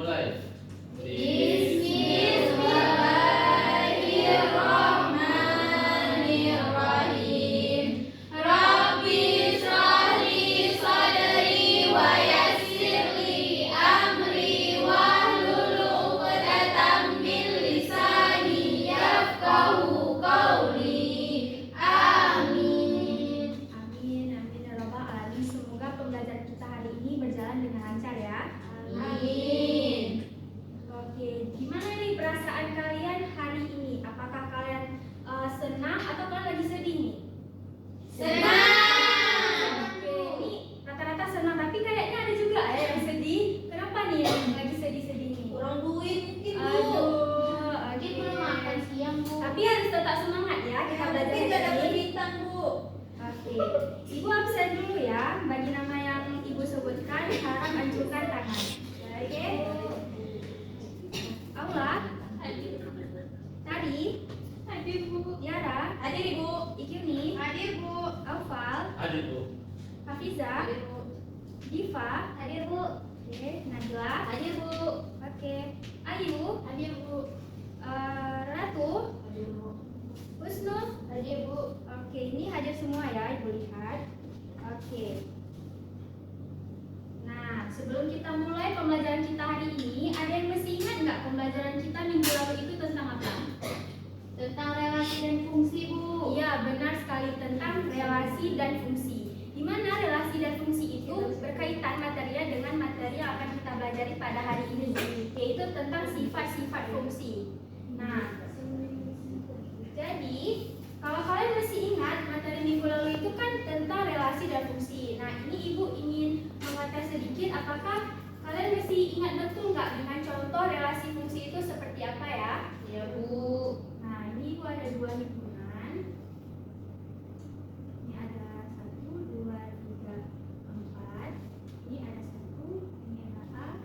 mulai. Bismillahirrahmanirrahim. Rabbi shrah li sadri wa yassir li amri wahlul 'uqdatam min lisani yafqahu qawli. Amin. Amin, amin ya rabbal alamin. Semoga pembelajaran kita hari ini berjalan dengan lancar ya. Amin. Oke, gimana nih perasaan kalian hari ini? Apakah kalian senang atau kalian lagi sedih nih? Senang. Oke, ini rata-rata senang, tapi kayaknya ada juga ya yang sedih. Kenapa nih yang lagi sedih-sedih nih? Kurang duit mungkin, Bu. Aduh, Mungkin oke. belum makan siang, Bu. Tapi harus tetap semangat ya kita belajar Mungkin gak ada hari ini. kejutan, Bu. Oke, Ibu absen dulu ya. Bagi nama yang Ibu sebutkan, harap ancurkan tangan. Oke. Aula, Tari, Hadir, Bu. Tiara, Hadir, Ibu. Ikirni, Hadir, Bu. Aufal, Hadir, Bu. Hafiza, Hadir, Bu. Diva, Hadir, Bu. oke, Najla, Hadir, Bu. oke, Ayu, Hadir, Bu. Ratu, Hadir, Bu. Husnul, Hadir, Bu. oke, ini hadir semua ya, Ibu lihat. Oke. Nah, sebelum kita mulai pembelajaran kita hari ini, ada yang masih ingat nggak pembelajaran kita minggu lalu itu tentang apa? Tentang relasi dan fungsi, Bu. Iya, benar sekali, tentang relasi dan fungsi. Di mana relasi dan fungsi itu berkaitan materinya dengan materi yang akan kita pelajari pada hari ini, yaitu tentang sifat-sifat fungsi. Nah, jadi kalau kalian masih ingat materi minggu lalu itu kan tentang relasi dan fungsi. Nah, ini Ibu ingin mengetes sedikit apakah kalian masih ingat betul nggak dengan contoh relasi fungsi itu seperti apa ya? Ya, Bu. Nah, ini Ibu ada dua hitungan. Ini ada 1, 2, 3, 4. Ini ada 1, ini ada A,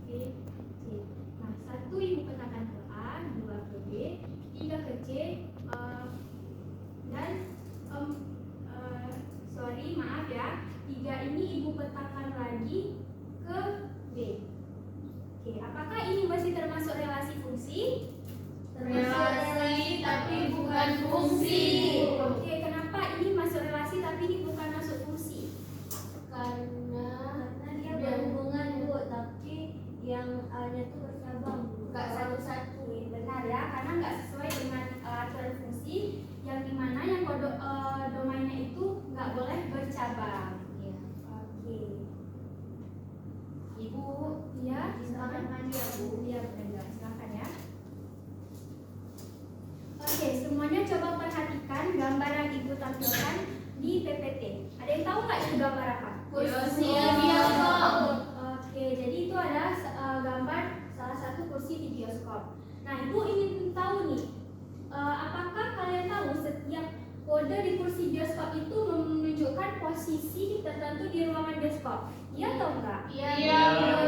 B, C. Nah, 1 Ibu petakan ke A, 2 ke B, 3 ke C, dan sorry, maaf ya, 3 ini Ibu petakan lagi ke B. Oke, apakah ini masih termasuk relasi fungsi? Relasi tapi bukan fungsi. Oke, kenapa ini masuk relasi tapi ini bukan masuk fungsi? Karena dia berhubungan, Bu, tapi yang A-nya tuh bercabang, Bu. nggak satu-satu. Oke, benar ya, karena nggak sesuai dengan aturan fungsi yang dimana yang domainnya itu nggak boleh bercabang. Iya. Oke. Ibu, ya, silakan maju ya, Bu. Iya, benar, silakan ya. Oke, semuanya coba perhatikan gambar yang Ibu tampilkan di PPT. Ada yang tahu nggak itu gambar apa? Kursi bioskop. Oke, jadi itu ada gambar salah satu kursi di bioskop. Nah, Ibu ingin tahu nih, apakah kalian tahu setiap kode di kursi bioskop itu menunjukkan posisi tertentu di ruangan bioskop? Iya atau enggak? Iya,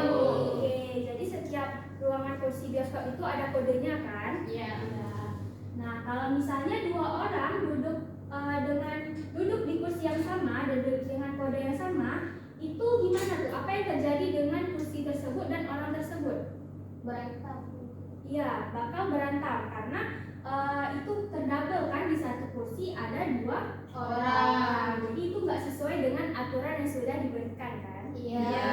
Bu. Oke, jadi setiap ruangan kursi bioskop itu ada kodenya kan? Iya. Ya. Nah, kalau misalnya dua orang duduk di kursi yang sama, duduk dengan kode yang sama, itu gimana tuh? Apa yang terjadi dengan kursi tersebut dan orang tersebut? Berantem. Iya, bakal berantam karena itu terdouble kan, di satu kursi ada 2 orang. Jadi itu nggak sesuai dengan aturan yang sudah diberikan kan? Iya.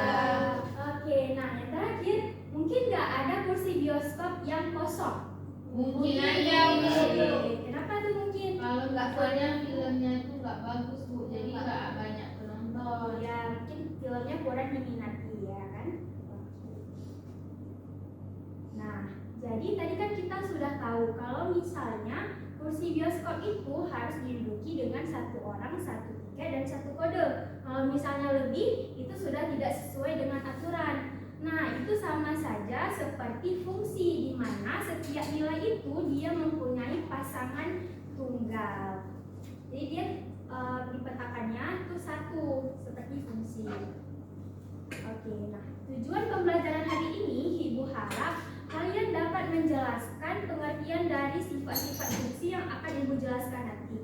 Oke, nah yang terakhir, mungkin nggak ada kursi bioskop yang kosong. Mungkin aja, Bu. Oke, kenapa tuh mungkin? Kalau nggak soalnya filmnya itu nggak bagus, Bu. Jadi nggak banyak penonton. Oh ya, mungkin filmnya kurang diminati ya kan? Nah, jadi tadi kan kita sudah tahu kalau misalnya kursi bioskop itu harus diduduki dengan 1 orang, 1 tiket, dan 1 kode. Kalau misalnya lebih, itu sudah tidak sesuai dengan aturan. Nah, itu sama saja seperti fungsi, di mana setiap nilai itu dia mempunyai pasangan tunggal. Jadi dia di petakannya itu 1, seperti fungsi. Oke, nah tujuan pembelajaran hari ini Ibu harap kalian dapat menjelaskan pengertian dari sifat-sifat fungsi yang akan Ibu jelaskan nanti.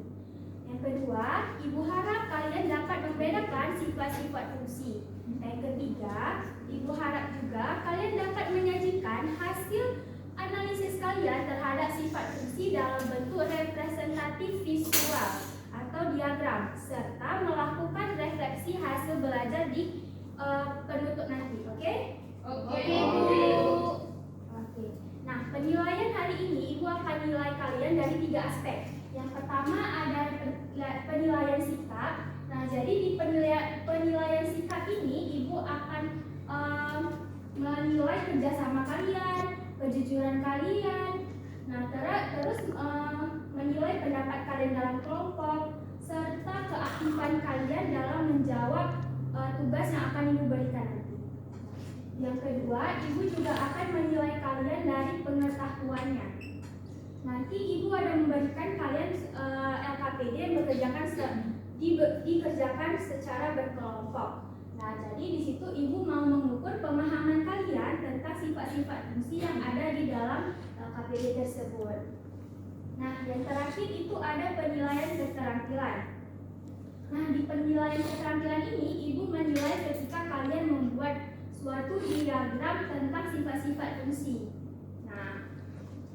Yang kedua, Ibu harap kalian dapat membedakan sifat-sifat fungsi. Yang ketiga, Ibu harap juga kalian dapat diagram serta melakukan refleksi hasil belajar di penutup nanti. Oke? Oke. Oke. Nah, penilaian hari ini Ibu akan nilai kalian dari 3 aspek. Yang pertama ada penilaian sikap. Nah, jadi di penilaian sikap ini Ibu akan menilai kerjasama kalian, kejujuran kalian. Nah, terus menilai pendapat kalian dalam kelompok serta keaktifan kalian dalam menjawab tugas yang akan Ibu berikan nanti. Yang kedua, Ibu juga akan menilai kalian dari pengetahuannya. Nanti Ibu ada memberikan kalian LKPD yang dikerjakan secara berkelompok. Nah, jadi di situ Ibu mau mengukur pemahaman kalian tentang sifat-sifat fungsi yang ada di dalam LKPD tersebut. Nah, yang terakhir itu ada penilaian keterampilan. Nah, di penilaian keterampilan ini Ibu menilai ketika kalian membuat suatu diagram tentang sifat-sifat fungsi. Nah,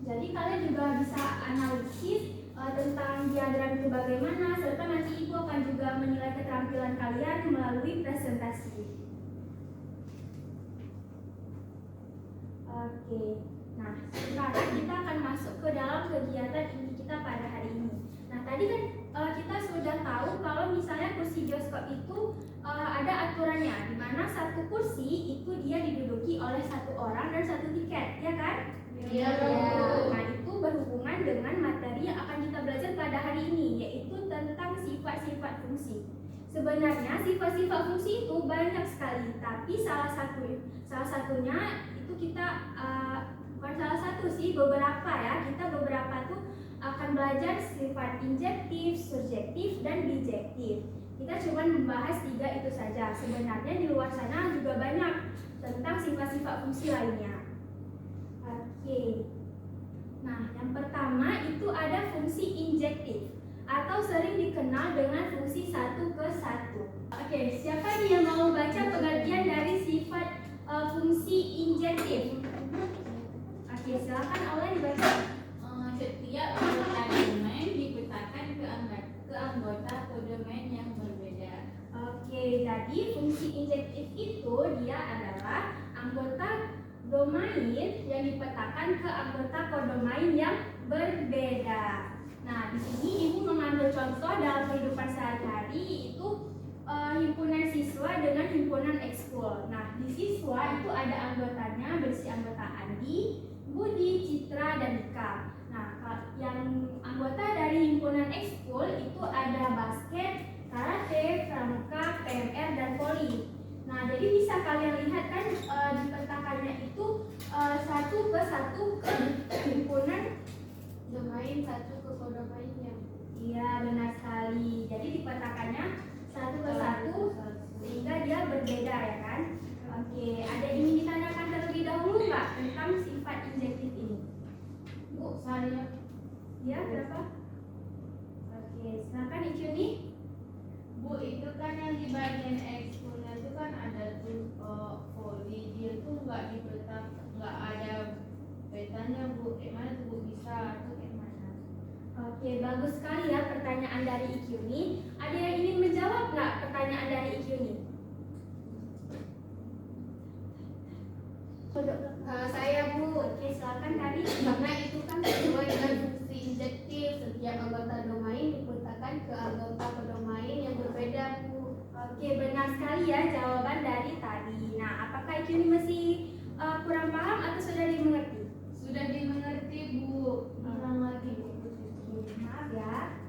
jadi kalian juga bisa analisis tentang diagram itu bagaimana, serta nanti Ibu akan juga menilai keterampilan kalian melalui presentasi. Oke, nah sekarang kita akan masuk ke dalam kegiatan inti kita pada hari ini. Nah, tadi kan kita sudah tahu kalau misalnya kursi bioskop itu ada aturannya, di mana satu kursi itu dia diduduki oleh 1 orang dan 1 tiket, ya kan? Iya. Nah, itu berhubungan dengan materi yang akan kita belajar pada hari ini, yaitu tentang sifat-sifat fungsi. Sebenarnya sifat-sifat fungsi itu banyak sekali, tapi salah satunya itu kita bukan salah satu sih, beberapa ya. Kita beberapa tuh akan belajar sifat injektif, subjektif, dan bijektif. Kita cuma membahas 3 itu saja. Sebenarnya di luar sana juga banyak tentang sifat-sifat fungsi lainnya. Oke. Nah, yang pertama itu ada fungsi injektif atau sering dikenal dengan fungsi 1 ke 1. Oke, siapa nih yang mau baca pengertian dari sifat fungsi injektif? Oke, silakan Aula dibaca. Setiap anggota domain dipetakan ke anggota kodomain yang berbeda. Oke, jadi fungsi injektif itu dia adalah anggota domain yang dipetakan ke anggota kodomain yang berbeda. Nah, di sini Ibu mengambil contoh dalam kehidupan sehari-hari itu himpunan siswa dengan himpunan ekskul. Nah, di siswa itu ada anggotanya berisi anggota Andi, Budi, Citra, dan Ika. Nah, yang anggota dari himpunan ekskul itu ada basket, karate, pramuka, PMR, dan voli. Nah, jadi bisa kalian lihat kan di petakannya itu 1 ke 1 ke himpunan Domain 1 ke kodomainnya. Iya, benar sekali. Jadi di petakannya 1 ke 1 sehingga dia berbeda, ya kan? Oke, ada yang ingin ditanyakan terlebih dahulu nggak tentang sifat injektif ini? Bu, saya. Ya, berapa? Oke, silakan Ikyuni. Bu, itu kan yang di bagian ekskulnya itu kan ada tuh voli, dia tuh nggak ada petanya Bu. Gimana tuh Bu, bisa atau gimana? Oke, bagus sekali ya pertanyaan dari Ikyuni. Ada yang ingin menjawab nggak pertanyaan dari Ikyuni? Saya Bu, Oke, silakan tadi. karena itu kan sesuai dengan fungsi injektif, setiap anggota domain dipetakan ke anggota kodomain yang berbeda Bu. Oke, benar sekali ya jawaban dari tadi. Nah, apakah Ikyuni masih kurang paham atau sudah dimengerti? Sudah dimengerti Bu. Ulang lagi Bu. Maaf ya.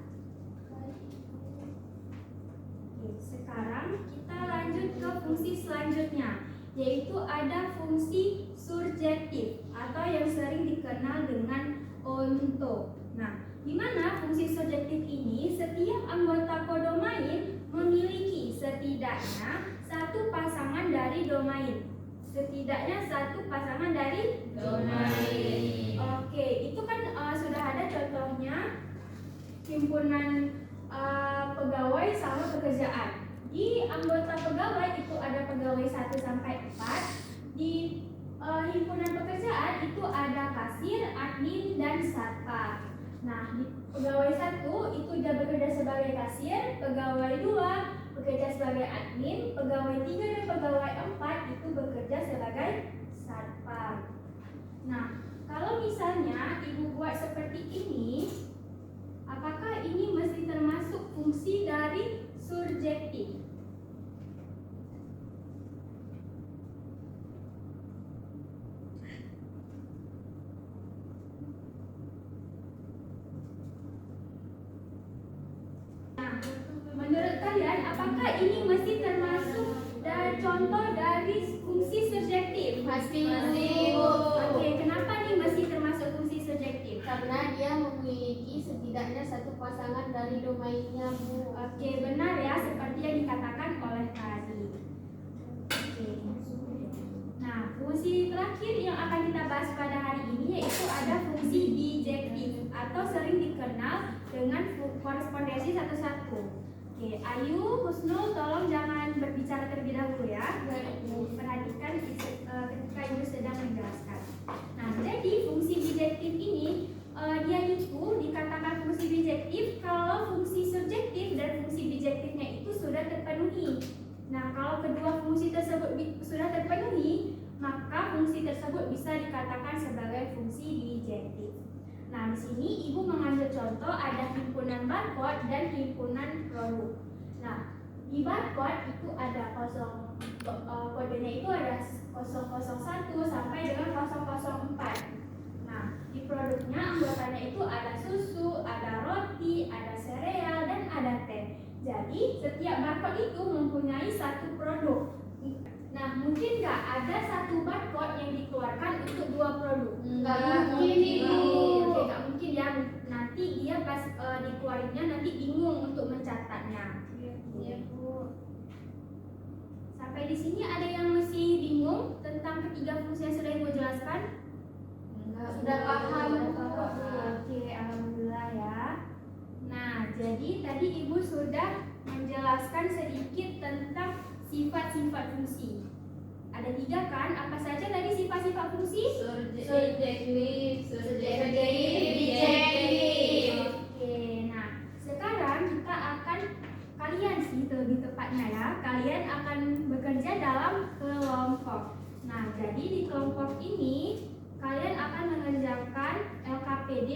Oke, sekarang kita lanjut ke fungsi selanjutnya, yaitu ada fungsi subjektif atau yang sering dikenal dengan onto. Nah, di mana fungsi subjektif ini setiap anggota kodomain memiliki setidaknya 1 pasangan dari domain. Setidaknya 1 pasangan dari Domain. Oke, itu kan sudah ada contohnya himpunan pegawai sama pekerjaan. Di anggota pegawai itu ada pegawai 1 sampai 4. Di himpunan pekerjaan itu ada kasir, admin, dan satpam. Nah, di pegawai 1 itu dia bekerja sebagai kasir, pegawai 2 bekerja sebagai admin, pegawai 3 dan pegawai 4 itu bekerja sebagai satpam. Nah, kalau misalnya ibu buat seperti ini, apakah ini mesti termasuk fungsi dari surjektif? Nah, menurut kalian apakah ini mesti termasuk contoh dari fungsi surjektif? Pasti. Oke, kenapa nih mesti termasuk fungsi surjektif? Karena dia memiliki setidaknya satu pasangan dari domainnya, Bu. Oke, benar ya, seperti yang dikatakan oleh tadi. Oke. Nah, fungsi terakhir yang akan kita bahas pada hari ini yaitu ada fungsi bijektif atau sering dikenal dengan korespondensi satu-satu. Oke, Ayu, Husnul, tolong jangan berbicara terlebih dahulu ya. Perhatikan ketika Ibu sedang menjelaskan. Nah, jadi fungsi bijektif ini dia itu dikatakan fungsi bijektif kalau fungsi subjektif dan fungsi bijektifnya itu sudah terpenuhi. Nah, kalau kedua fungsi tersebut sudah terpenuhi, maka fungsi tersebut bisa dikatakan sebagai fungsi bijektif. Nah, di sini Ibu mengambil contoh ada himpunan barcode dan himpunan produk. Nah, di barcode itu ada kodenya itu ada 001 sampai dengan 004. Nah, di produknya anggotanya itu ada susu, ada roti, ada sereal, dan ada teh. Jadi, setiap barcode itu mempunyai satu produk. Nah, mungkin nggak ada satu barcode yang dikeluarkan untuk dua produk? Nggak mungkin, Ibu. Oke, nggak mungkin ya. Nanti dia pas dikeluarinnya nanti bingung untuk mencatatnya. Iya, Bu. Sampai di sini ada yang masih bingung tentang ketiga fungsi yang sudah Ibu jelaskan? Sudah paham, Bu. Oke, alhamdulillah ya. Nah, jadi tadi Ibu sudah menjelaskan sedikit tentang sifat-sifat fungsi. Ada 3 kan? Apa saja tadi sifat-sifat fungsi? Subjektif, bijektif. Oke, nah sekarang kita akan kalian sih lebih tepatnya ya. Kalian akan bekerja dalam kelompok. Nah, jadi di kelompok ini kalian akan mengerjakan LKPD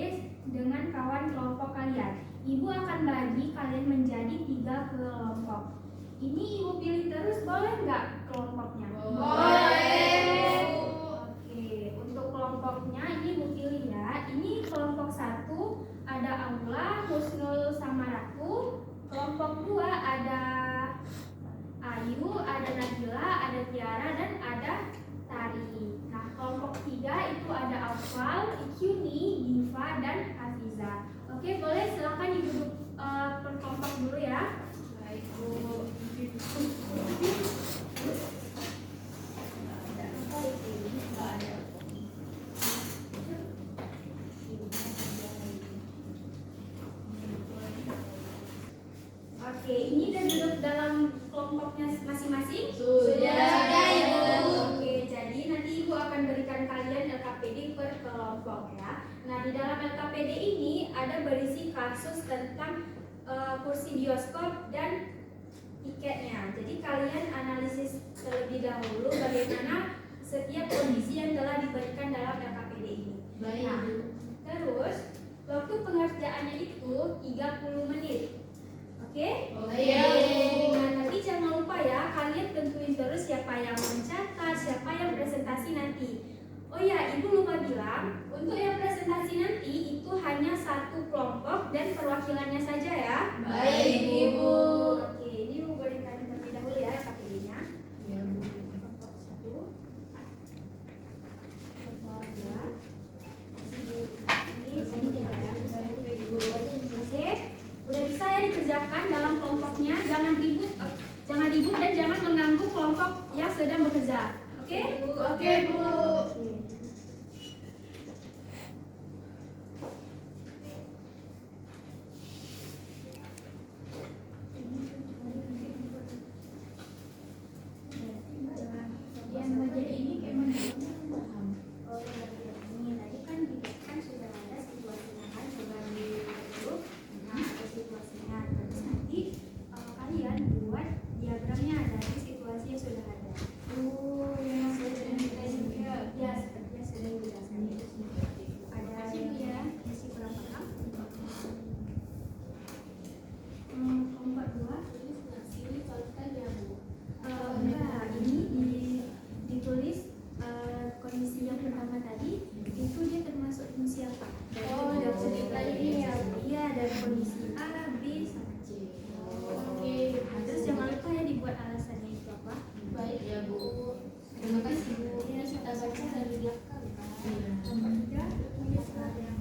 dengan kawan kelompok kalian. Ibu akan bagi kalian menjadi 3 kelompok. Ini Ibu pilih terus boleh nggak kelompoknya? Boleh. Oke, untuk kelompoknya ini Ibu pilih ya. Ini kelompok 1 ada Aula, Husnul sama Ratu. Kelompok 2 ada Ayu, ada Nabila, ada Tiara, dan ada Tari. Nah, kelompok 3 itu ada Afal, Ikyuni, Diva, dan Hafiza. Oke, boleh silakan duduk per kelompok dulu ya. Baik, Bu. Oke, ini udah duduk dalam kelompoknya masing-masing? Sudah, Ibu. Oke, jadi nanti Ibu akan berikan kalian LKPD per kelompok ya. Nah, di dalam LKPD ini ada berisi kasus tentang kursi bioskop dan tiketnya. Jadi kalian analisis terlebih dahulu bagaimana setiap kondisi yang telah diberikan dalam LKPD ini. Baik, Nah, Bu. terus waktu pengerjaannya itu 30 menit. Oke? Oke. Nah, nanti jangan lupa ya, kalian tentuin terus siapa yang mencatat, siapa yang presentasi nanti. Oh ya, Ibu lupa bilang, untuk yang presentasi nanti itu hanya 1 kelompok dan perwakilannya saja ya. Baik, Ibu. Oke, ini Ibu berikan terlebih dahulu ya LKPD-nya. Iya, Bu. Kelompok 1, kelompok 2, ini tiga ya. Oke, udah bisa ya dikerjakan dalam kelompoknya. Jangan ribut dan jangan mengganggu kelompok yang sedang bekerja. Oke? Oke, Bu. Yang menjadi ini kayak mana? Oh, ini tadi kan sudah ada situasinya kan, coba di belakang kan. Kelompok 3 tulis ada yang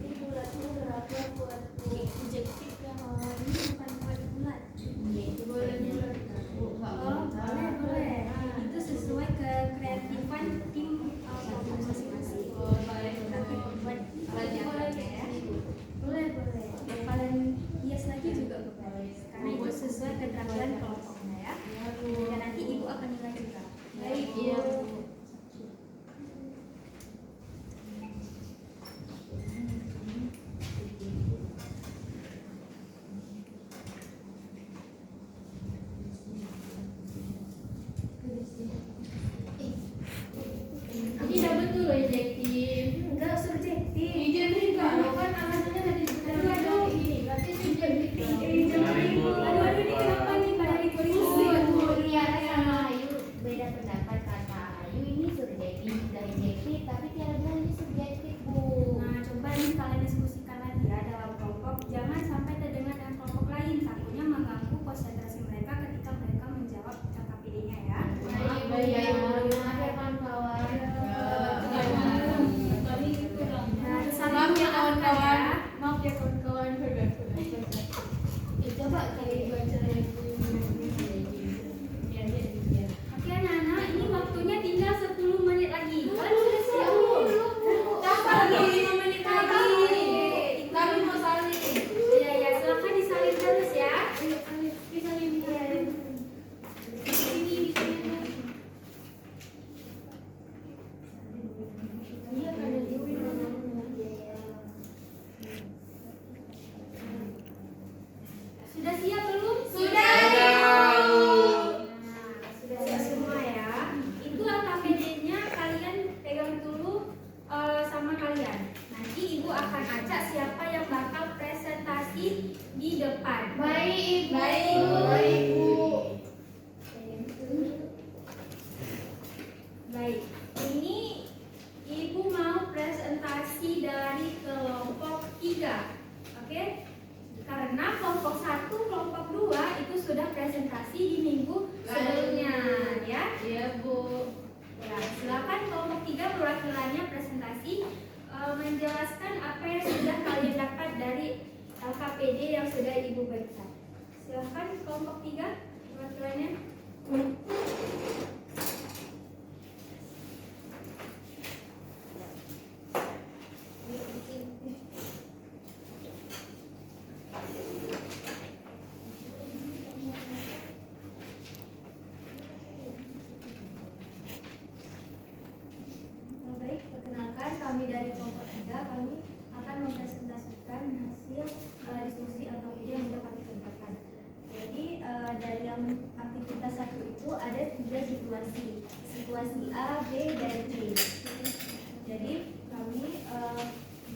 Ini bulatnya berapa buat objektif yang ini bukan bulat. Bolehnya nggak Boleh. Itu sesuai kekreatifan tim kelompok masing-masing. baik. Tapi buat Lagi boleh ya. Boleh. Yang paling hias lagi juga boleh. Karena itu sesuai keterampilan kelompoknya ya. Dan nanti ibu akan nilai juga. Baik, iya Bu. Ini udah betul loh objektif. Enggak subjektif. Jadi enggak, kan alasannya tadi kayak gini. Berarti subjektif. Aduh, ini kenapa nih pada ribut-ribut? Tiara sama Ayu beda pendapat. Kata Ayu ini subjektif dan objektif, tapi Tiara bilang ini subjektif Bu. Nah, coba nih kalian diskusikan lagi ya dalam kelompok. Jangan sampai terdengar dengan kelompok lain. Takutnya mengganggu konsentrasi mereka ketika mereka menjawab KKPD-nya ya. Baik. Maaf ya kawan-kawan. Nah, saling Maaf ya memaafkan kawan-kawan. ya. Maaf ya kawan-kawan. Coba kalian baca itu. Oke anak-anak, ini waktunya tinggal 10 menit lagi. Kalian sudah siap belum? Kapan Lagi nih? 5 menit lagi. Kami mau salin. Ya, silakan disalin terus ya. Sudah siap belum? Sudah. Nah, sudah siap semua ya. Itu KKPD-nya kalian pegang dulu sama kalian. Nanti ibu akan acak siapa yang bakal presentasi di depan. Baik, Baik. Baik, Bu. Baik. Ini ibu mau presentasi dari kelompok 3. Oke? Karena kelompok 1, kelompok 2 itu sudah presentasi di minggu sebelumnya ya. Iya, Bu. Ya, silakan kelompok 3 perwakilannya presentasi menjelaskan apa yang sudah kalian dapat dari LKPD yang sudah ibu berikan. Silakan kelompok 3 perwakilannya. Baik, perkenalkan kami dari kelompok 3, kami akan mempresentasikan hasil diskusi atau ide yang sudah kami tempatkan. Jadi dalam aktivitas 1 itu ada 3 situasi. Situasi A, B, dan C. Jadi kami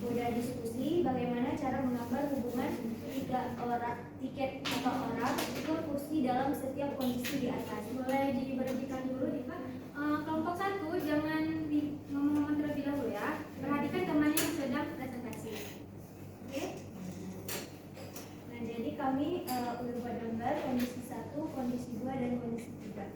sudah diskusi bagaimana cara menggambar hubungan tiket atau orang ke kursi dalam setiap kondisi di atas. Boleh diberhentikan dulu nih Pak. Kelompok 1 jangan ngomong-ngomong terlebih dahulu ya. Perhatikan temannya yang sedang presentasi. Oke? Nah, jadi kami udah buat gambar kondisi 1, kondisi 2, dan kondisi 3.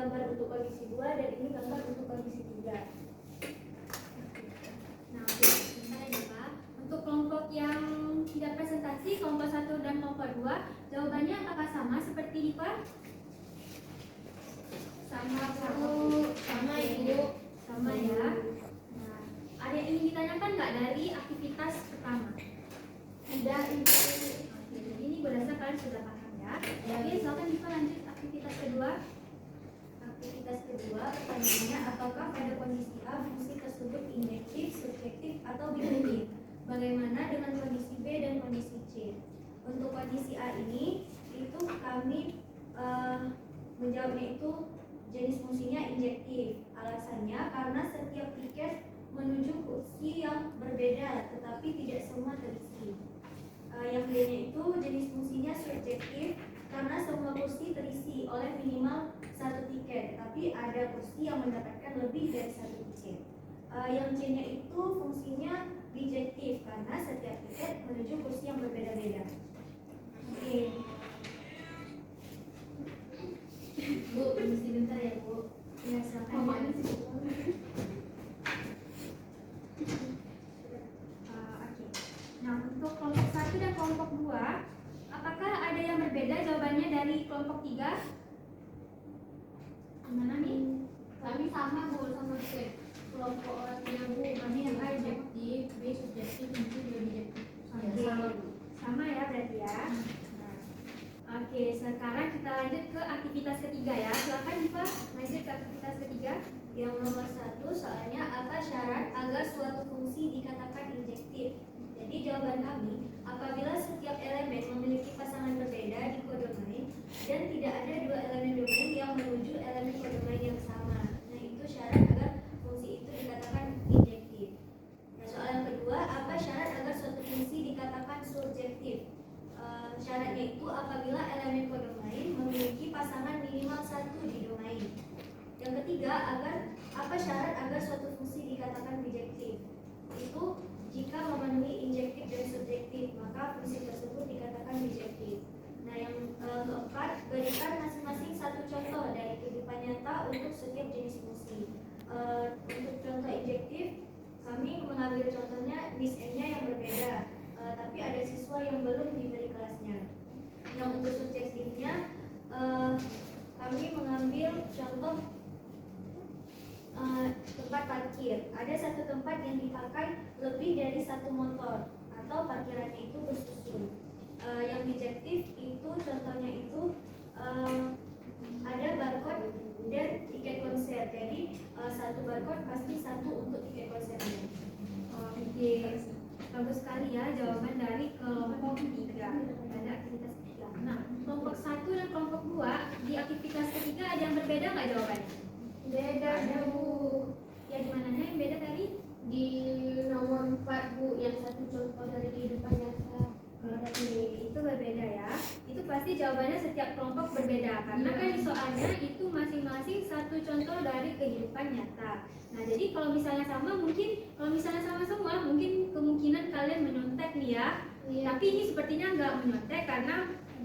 gambar untuk kondisi 2 dan ini gambar untuk kondisi 3. Nah, sebentar ya Pak. Untuk kelompok yang tidak presentasi, kelompok 1 dan kelompok 2, jawabannya apakah sama seperti di Pak? Sama Bu, sama Ibu. Sama ya. Nah, ada yang ingin ditanyakan nggak dari aktivitas pertama? Tidak Ibu. Oke, jadi ini berdasarkan kalian sudah paham ya. Oke, silakan Diva lanjut aktivitas kedua. Aktivitas kedua, pertanyaannya apakah pada kondisi A fungsi tersebut injektif, subjektif, atau binatif? Bagaimana dengan kondisi B dan kondisi C? Untuk kondisi A ini, itu kami menjawabnya itu jenis fungsinya injektif. Alasannya karena setiap tiket menuju kursi yang berbeda, tetapi tidak semua terisi. Yang B-nya itu jenis fungsinya subjektif karena semua kursi terisi oleh minimal 1 tiket, tetapi ada kursi yang mendapatkan lebih dari 1 tiket. Yang C-nya itu fungsinya bijektif karena setiap tiket menuju kursi yang berbeda-beda. Oke. Bu, permisi bentar ya Bu. Ya, silakan. Mama Ya. ini sibuk banget. Oke. Nah, untuk kelompok 1 dan kelompok 2, apakah ada yang berbeda jawabannya dari kelompok 3? Gimana nih? Kami sama Bu, sama C. Kelompok orangnya Bu, kami yang A objektif, B subjektif, C juga objektif. Oke. Sama Bu. Sama ya berarti ya. Nah, oke, sekarang kita lanjut ke aktivitas ketiga ya. Silakan Diva, lanjut ke aktivitas ketiga. Yang nomor 1 soalnya apa syarat agar suatu fungsi dikatakan injektif? Jadi jawaban kami, apabila setiap elemen memiliki pasangan berbeda di kodomain dan tidak ada 2 elemen domain yang menuju elemen kodomain yang sama. Nah, itu syarat agar fungsi itu dikatakan injektif. Nah, soal yang kedua, apa syarat agar suatu fungsi dikatakan subjektif? Syaratnya itu apabila elemen kodomain memiliki pasangan minimal 1 di domain. Yang ketiga, apa syarat agar suatu fungsi dikatakan bijektif? Itu jika memenuhi injektif dan subjektif, maka fungsi tersebut dikatakan bijektif. Nah, yang keempat, berikan masing-masing 1 contoh dari kehidupan nyata untuk setiap jenis fungsi. Untuk contoh injektif, kami mengambil contohnya Miss M-nya yang berbeda, tapi ada siswa yang belum diberi kelasnya. Yang untuk subjektifnya, kami mengambil contoh tempat parkir. Ada 1 tempat yang dipakai lebih dari 1 motor atau parkirannya itu bersusun. Yang bijektif itu contohnya itu ada barcode dan tiket konser. Jadi 1 barcode pasti 1 untuk tiket konsernya. Oke, bagus sekali ya jawaban dari kelompok 3 pada aktivitas ketiga. Nah, kelompok 1 dan kelompok 2 di aktivitas ketiga ada yang berbeda nggak jawabannya? Beda ada Bu. Ya di mananya yang beda tadi? Di nomor 4 Bu, yang 1 contoh dari kehidupan nyata. Oke, itu berbeda ya. Itu pasti jawabannya setiap kelompok berbeda karena kan di soalnya itu masing-masing 1 contoh dari kehidupan nyata. Nah, jadi kalau misalnya sama mungkin kalau misalnya sama semua mungkin kemungkinan kalian menyontek nih ya. Iya. Tapi ini sepertinya nggak menyontek karena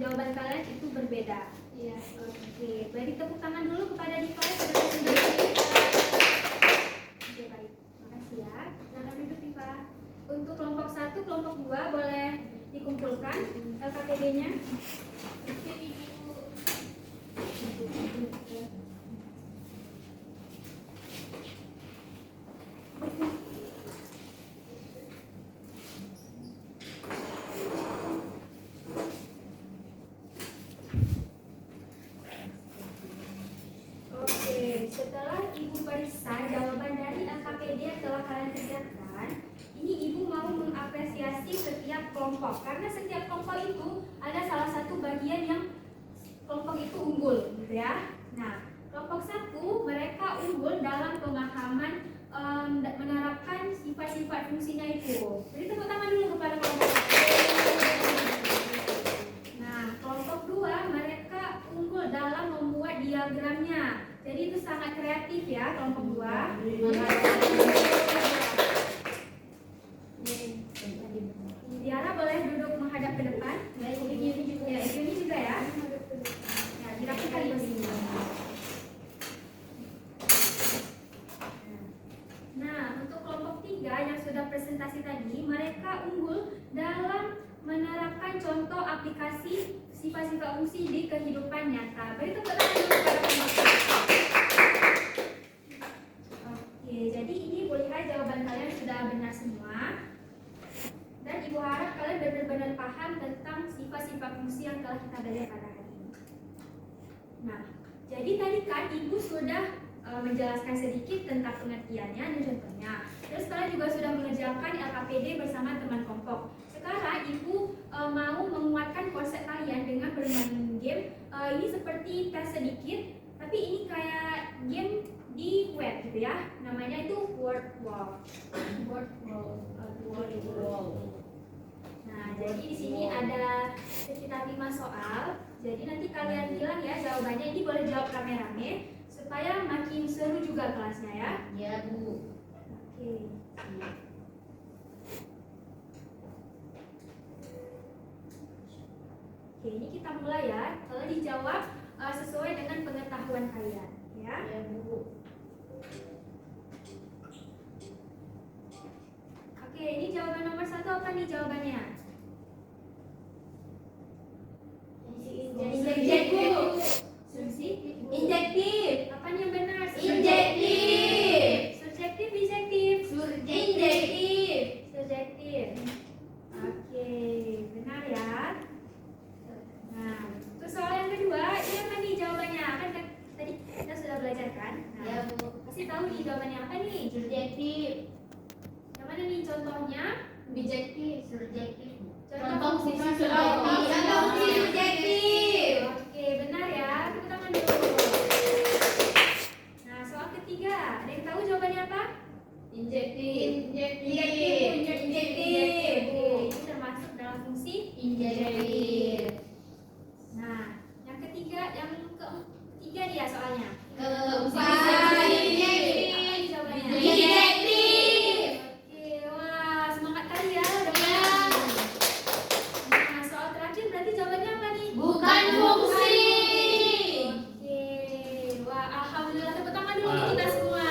jawaban kalian itu berbeda. Iya. Oke, beri tepuk tangan dulu kepada Diva. Oke, baik. Makasih ya. Silakan duduk Diva. Untuk kelompok 1, kelompok 2 boleh dikumpulkan LKPD-nya. Oke, setelah Ibu periksa jawaban dari LKPD yang telah kalian kerjakan, ini Ibu mau mengapresiasi setiap kelompok karena setiap kelompok itu ada salah satu bagian yang kelompok itu unggul, gitu ya. Nah, kelompok 1 mereka unggul dalam pemahaman menerapkan sifat-sifat fungsinya itu. Jadi tepuk tangan dulu kepada kelompok 1. Nah, kelompok 2 mereka unggul dalam membuat diagramnya. Jadi itu sangat kreatif ya kelompok 2. Diara boleh duduk menghadap ke depan. Ya, ini juga ya. Ya, dirapikan di sini. belajar pada hari ini. Nah, jadi tadi kan Ibu sudah menjelaskan sedikit tentang pengertiannya dan contohnya. Terus kalian juga sudah mengerjakan LKPD bersama teman kelompok. Sekarang Ibu mau menguatkan konsep kalian dengan bermain game. Ini seperti tes sedikit, tapi ini kayak game di web gitu ya. Namanya itu Word Wall. Word Wall. Nah, jadi di sini ada sekitar 5 soal. Jadi nanti kalian bilang ya jawabannya, ini boleh jawab rame-rame supaya makin seru juga kelasnya ya. Ya, Bu. Oke. Oke, ini kita mulai ya. Kalau dijawab sesuai dengan pengetahuan kalian ya. Ya, Bu. Oke, ini jawaban nomor 1 apa nih jawabannya? Injektif, Bu. Fungsi? Injektif. Apa nih yang benar? Injektif. Subjektif, bijektif? Injektif. Subjektif. Oke, benar ya. Nah, untuk soal yang kedua, ini apa nih jawabannya? Kan tadi kita sudah belajar kan? Nah, Ya, Bu. kasih tahu nih jawabannya apa nih? Subjektif. Yang mana nih contohnya? Bijektif. Subjektif. Contoh fungsi subjektif. Oke, benar ya. Tepuk tangan dulu. Nah, soal ketiga, ada yang tahu jawabannya apa? Injektif. Injektif. Oke, ini termasuk dalam fungsi. Injektif. Nah, yang ketiga nih ya soalnya. Keempat. Injektif. Jawabannya. Injektif. Oke, wah semangat kali ya. Udah menang. Nah, soal terakhir berarti jawabannya apa nih? Bukan fungsi. Oke, wah alhamdulillah tepuk tangan dulu nih kita semua.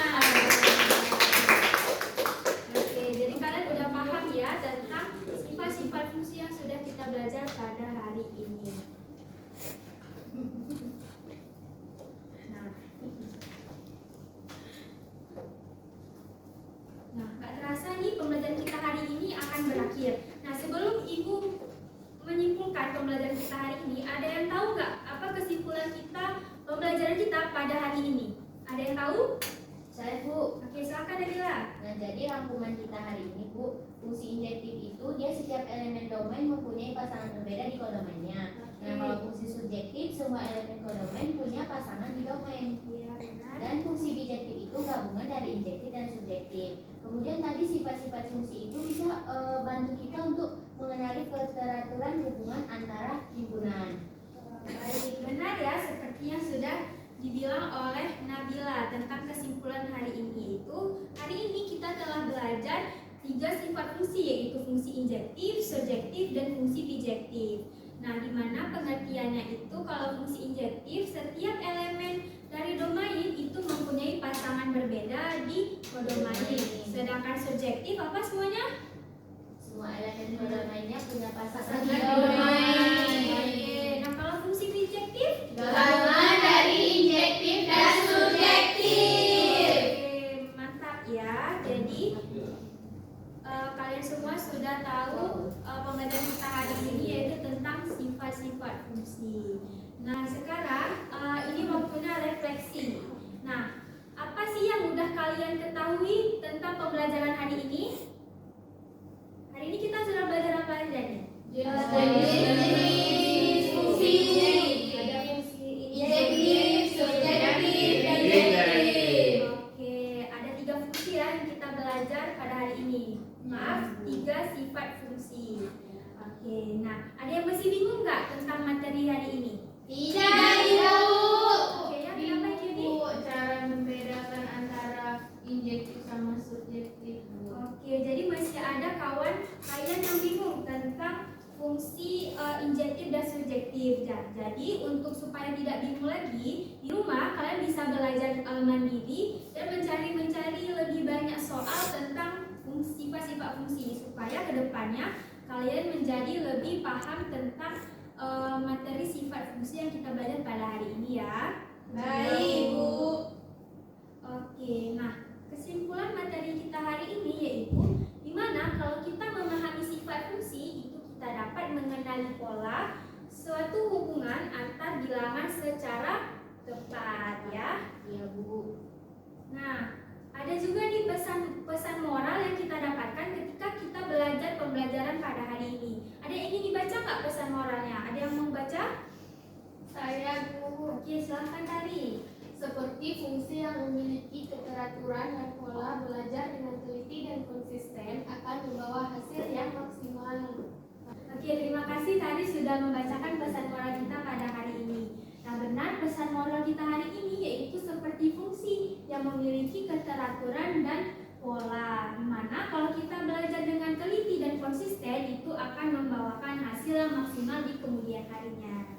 Oke, jadi kalian udah paham ya tentang sifat-sifat fungsi yang sudah kita belajar pada hari ini. Nah, nggak terasa nih pembelajaran kita hari ini akan berakhir. Nah, sebelum Ibu menyimpulkan pembelajaran kita hari ini, ada yang tahu nggak apa kesimpulan kita pembelajaran kita pada hari ini? Ada yang tahu? Saya, Bu. Oke, silakan Nabila. Nah, jadi rangkuman kita hari ini, Bu, fungsi injektif itu dia setiap elemen domain mempunyai pasangan berbeda di kodomainnya. Nah, kalau fungsi subjektif, semua elemen kodomain punya pasangan di domain. Iya, benar. Dan fungsi bijektif itu gabungan dari injektif dan subjektif. Kemudian tadi sifat-sifat fungsi itu bisa bantu kita untuk mengenali keteraturan hubungan antara himpunan. Baik, benar ya seperti yang sudah dibilang oleh Nabila tentang kesimpulan hari ini. Itu hari ini kita telah belajar 3 sifat fungsi, yaitu fungsi injektif, subjektif, dan fungsi bijektif. Nah, di mana pengertiannya itu kalau fungsi injektif setiap elemen dari domain itu mempunyai pasangan berbeda di kodomain. Sedangkan subjektif apa semuanya? Semua elemen kodomainnya punya pasangan di Oke, domain. nah kalau fungsi bijektif? Gabungan dari injektif dan subjektif. Oke, mantap ya. Jadi kalian semua sudah tahu pembelajaran kita hari ini yaitu tentang sifat-sifat fungsi. Nah, sekarang ini waktunya refleksi. Nah, apa sih yang udah kalian ketahui tentang pembelajaran hari ini? Hari ini kita sudah belajar apa aja nih? Jenis fungsi. Ada fungsi Injektif, subjektif, dan bijektif. Oke, ada 3 fungsi ya yang kita belajar pada hari ini. Maaf, 3 sifat fungsi. Oke, nah ada yang masih bingung nggak tentang materi hari ini? Tidak, Ibu. Oke, ya kenapa Yudi? Cara membedakan antara injektif sama subjektif, Bu. Oke, jadi masih ada kawan kalian yang bingung tentang fungsi injektif dan subjektif. Jadi untuk supaya tidak bingung lagi, di rumah kalian bisa belajar mandiri dan mencari lebih banyak soal tentang sifat-sifat fungsi supaya kedepannya kalian menjadi lebih paham tentang materi sifat fungsi yang kita belajar pada hari ini ya. Baik, Bu. Oke, nah kesimpulan materi kita hari ini yaitu dimana kalau kita memahami sifat fungsi itu kita dapat mengenali pola suatu hubungan Sari? Seperti fungsi yang memiliki keteraturan dan pola belajar dengan teliti dan konsisten akan membawa hasil yang maksimal. Oke, terima kasih tadi sudah membacakan pesan moral kita pada hari ini. Nah, benar pesan moral kita hari ini yaitu seperti fungsi yang memiliki keteraturan dan pola. Dimana kalau kita belajar dengan teliti dan konsisten itu akan membawakan hasil yang maksimal di kemudian harinya.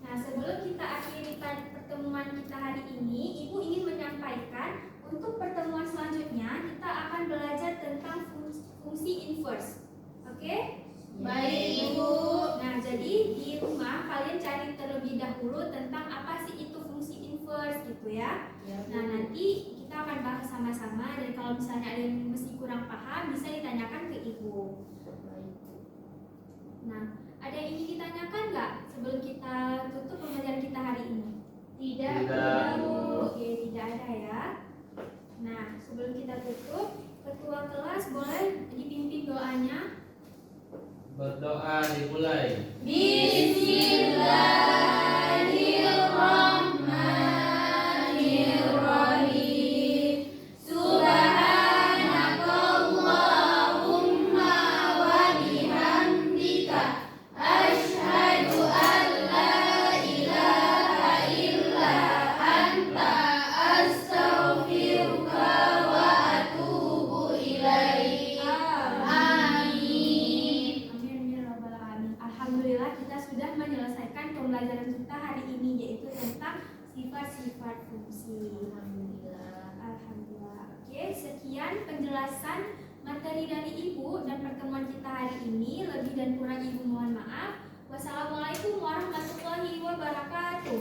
Nah, sebelum kita akhiri pertemuan kita hari ini, Ibu ingin menyampaikan untuk pertemuan selanjutnya kita akan belajar tentang fungsi inverse. Oke? Baik, Ibu. Nah, jadi di rumah kalian cari terlebih dahulu tentang apa sih itu fungsi inverse gitu ya. Nah, nanti kita akan bahas sama-sama dan kalau misalnya ada yang masih kurang paham bisa ditanyakan ke Ibu. Nah, ada yang ingin ditanyakan nggak sebelum kita tutup pembelajaran kita hari ini? Tidak. Oke, tidak ada ya. Nah, sebelum kita tutup, ketua kelas boleh dipimpin doanya. Berdoa dimulai. Bismillahirrahmanirrahim. Subhanakallahumma wa bihamdika asyhadu an la ilaha illa anta astaghfiruka wa atubu ilaik. Amin. Amin ya rabbal alamin. Alhamdulillah kita sudah menyelesaikan pembelajaran kita hari ini yaitu tentang sifat-sifat fungsi. Alhamdulillah. Oke, sekian penjelasan materi dari Ibu dan pertemuan kita hari ini. Lebih dan kurang Ibu mohon maaf. Wassalamualaikum warahmatullahi wabarakatuh.